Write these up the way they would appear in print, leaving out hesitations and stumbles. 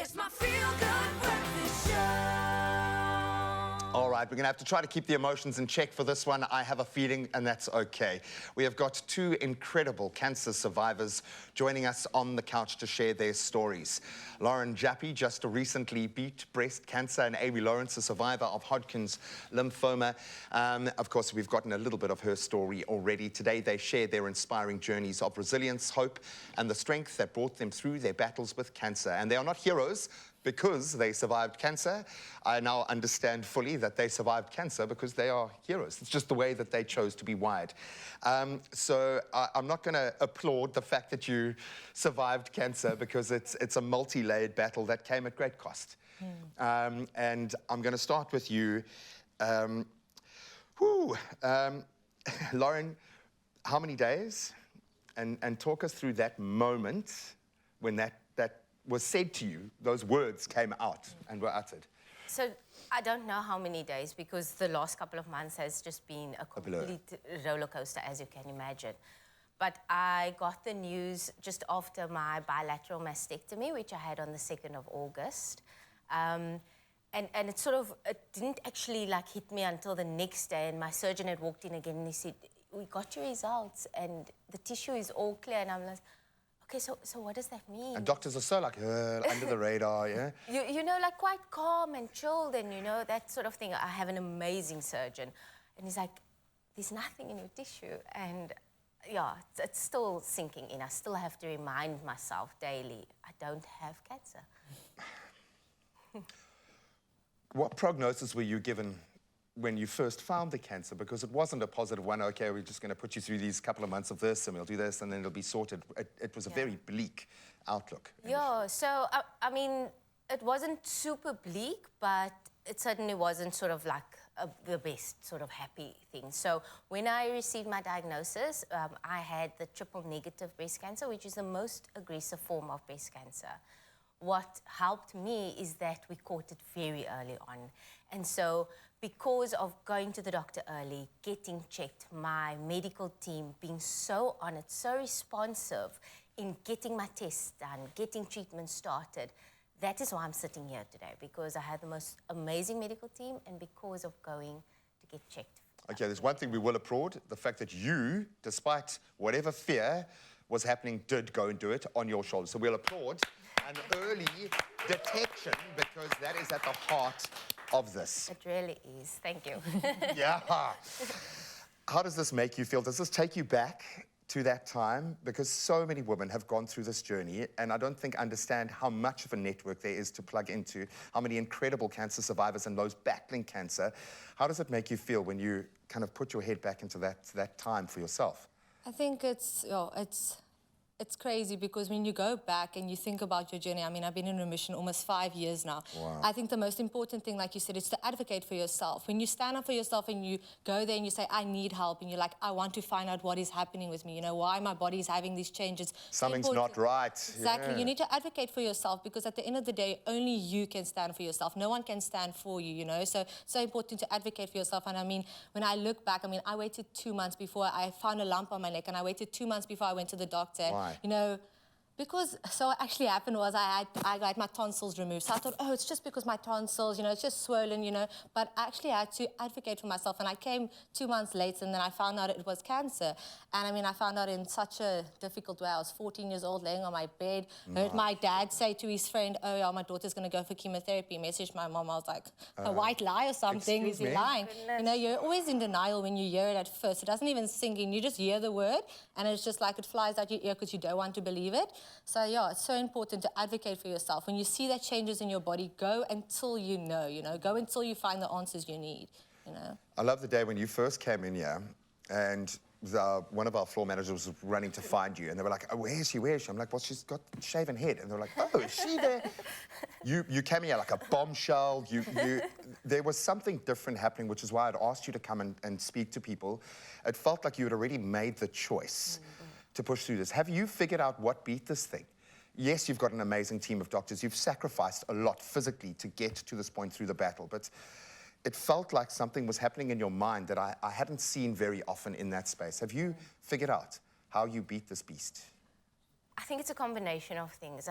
It's my feel-good breakfast show. All right, we're going to have to try to keep the emotions in check for this one. I have a feeling, and that's okay. We have got two incredible cancer survivors joining us on the couch to share their stories. Lauren Jappi just recently beat breast cancer, and Amy Lawrence, a survivor of Hodgkin's lymphoma. Of course, we've gotten a little bit of her story already. Today, they share their inspiring journeys of resilience, hope, and the strength that brought them through their battles with cancer. And they are not heroes because they survived cancer. I now understand fully that they survived cancer because they are heroes. It's just the way that they chose to be wired. So I'm not going to applaud the fact that you survived cancer because it's a multi-layered battle that came at great cost. And I'm going to start with you. Lauren, how many days? And talk us through that moment when that was said to you, those words came out and were uttered. So I don't know how many days because the last couple of months has just been a complete roller coaster, as you can imagine. But I got the news just after my bilateral mastectomy, which I had on the 2nd of August. And it didn't actually hit me until the next day, and my surgeon had walked in again and he said, "We got your results and the tissue is all clear." And I'm like, okay, so what does that mean? And doctors are so under the radar, yeah? You know, quite calm and chilled and, that sort of thing. I have an amazing surgeon. And he's like, there's nothing in your tissue. And yeah, it's still sinking in. I still have to remind myself daily, I don't have cancer. What prognosis were you given when you first found the cancer? Because it wasn't a positive one, okay, we're just going to put you through these couple of months of this and we'll do this and then it'll be sorted. It was a very bleak outlook. Yeah, so, I mean, it wasn't super bleak, but it certainly wasn't the best sort of happy thing. So when I received my diagnosis, I had the triple negative breast cancer, which is the most aggressive form of breast cancer. What helped me is that we caught it very early on. And so because of going to the doctor early, getting checked, my medical team being so on it, so responsive in getting my tests done, getting treatment started, that is why I'm sitting here today, because I had the most amazing medical team and because of going to get checked. Okay, there's one thing we will applaud, the fact that you, despite whatever fear was happening, did go and do it on your shoulders. So we'll applaud an early detection because that is at the heart of this. It really is. Thank you. Yeah. How does this make you feel? Does this take you back to that time? Because so many women have gone through this journey and I don't think understand how much of a network there is to plug into, how many incredible cancer survivors and those battling cancer. How does it make you feel when you kind of put your head back into that time for yourself? I think it's crazy because when you go back and you think about your journey, I mean, I've been in remission almost 5 years now. Wow. I think the most important thing, like you said, is to advocate for yourself. When you stand up for yourself and you go there and you say, I need help, and you're like, I want to find out what is happening with me, why my body is having these changes. Something's not right. Exactly. Yeah. You need to advocate for yourself because at the end of the day, only you can stand for yourself. No one can stand for you, So important to advocate for yourself. And I mean, when I look back, I waited 2 months before I found a lump on my neck, and I waited 2 months before I went to the doctor. Why? So what actually happened was I got my tonsils removed. So I thought, it's just because my tonsils, it's just swollen, But I actually had to advocate for myself. And I came 2 months later and then I found out it was cancer. And I found out in such a difficult way. I was 14 years old, laying on my bed. Heard my dad say to his friend, oh, yeah, my daughter's going to go for chemotherapy. Messaged my mom. I was like, a white lie or something. Is he lying? You're always in denial when you hear it at first. It doesn't even sink in. You just hear the word and it's just like it flies out your ear because you don't want to believe it. So, yeah, it's so important to advocate for yourself. When you see that changes in your body, go until you know, Go until you find the answers you need, I love the day when you first came in here and one of our floor managers was running to find you and they were like, oh, where is she? I'm like, well, she's got a shaven head. And they were like, oh, is she there? You came here like a bombshell. There was something different happening, which is why I'd asked you to come and speak to people. It felt like you had already made the choice to push through this. Have you figured out what beat this thing? Yes, you've got an amazing team of doctors. You've sacrificed a lot physically to get to this point through the battle, but it felt like something was happening in your mind that I hadn't seen very often in that space. Have you figured out how you beat this beast? I think it's a combination of things.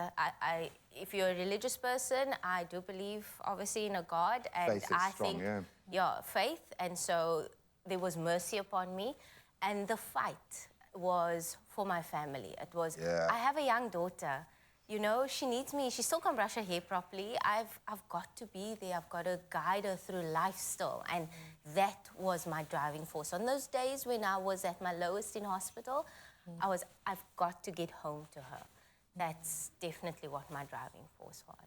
If you're a religious person, I do believe, obviously, in a God. And Faith is I strong, think, yeah. faith. And so there was mercy upon me. And the fight was for my family. It was, I have a young daughter. You know, she needs me. She still can't brush her hair properly. I've got to be there. I've got to guide her through life still. And that was my driving force. On those days when I was at my lowest in hospital, I've got to get home to her. That's definitely what my driving force was.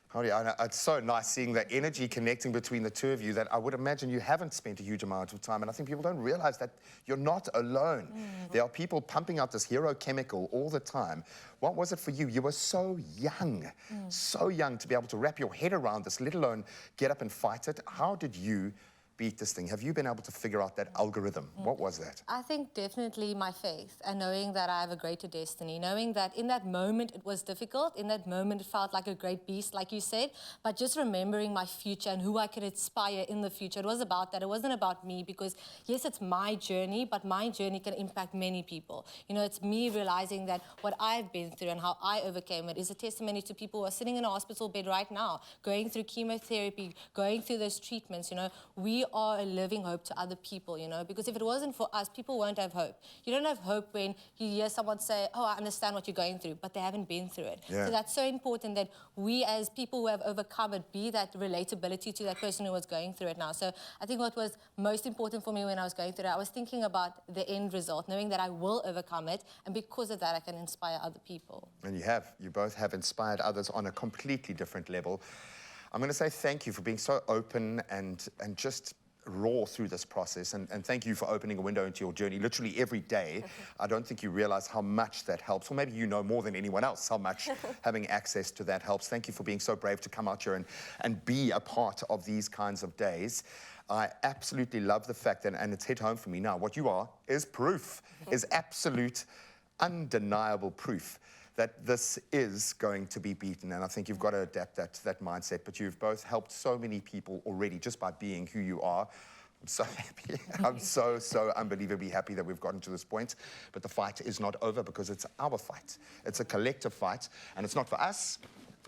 Holly, it's so nice seeing that energy connecting between the two of you that I would imagine you haven't spent a huge amount of time, and I think people don't realize that you're not alone. There are people pumping out this hero chemical all the time. What was it for you? You were so young to be able to wrap your head around this, let alone get up and fight it. How did you beat this thing? Have you been able to figure out that algorithm? What was that? I think definitely my faith and knowing that I have a greater destiny, knowing that in that moment it was difficult, in that moment it felt like a great beast, like you said, but just remembering my future and who I could inspire in the future. It was about that. It wasn't about me because, yes, it's my journey, but my journey can impact many people. You know, it's me realizing that what I've been through and how I overcame it is a testimony to people who are sitting in a hospital bed right now, going through chemotherapy, going through those treatments. You know, we are a living hope to other people, you know, because if it wasn't for us, people won't have hope. You don't have hope when you hear someone say, oh, I understand what you're going through, but they haven't been through it. Yeah. So that's so important that we as people who have overcome it, be that relatability to that person who was going through it now. So I think what was most important for me when I was going through it, I was thinking about the end result, knowing that I will overcome it, and because of that, I can inspire other people. And you both have inspired others on a completely different level. I'm going to say thank you for being so open and just raw through this process, and thank you for opening a window into your journey literally every day. I don't think you realize how much that helps, or maybe you know more than anyone else how much having access to that helps. Thank you for being so brave to come out here and be a part of these kinds of days. I absolutely love the fact that, and it's hit home for me now, what you are is proof, is absolute, undeniable proof that this is going to be beaten. And I think you've got to adapt that mindset. But you've both helped so many people already just by being who you are. I'm so happy. I'm so unbelievably happy that we've gotten to this point. But the fight is not over because it's our fight. It's a collective fight. And it's not for us.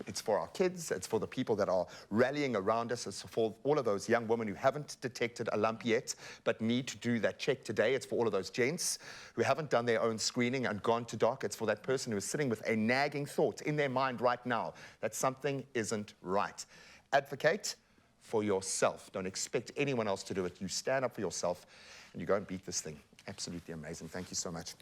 It's for our kids, it's for the people that are rallying around us, it's for all of those young women who haven't detected a lump yet, but need to do that check today. It's for all of those gents who haven't done their own screening and gone to doc. It's for that person who is sitting with a nagging thought in their mind right now that something isn't right. Advocate for yourself. Don't expect anyone else to do it. You stand up for yourself and you go and beat this thing. Absolutely amazing. Thank you so much.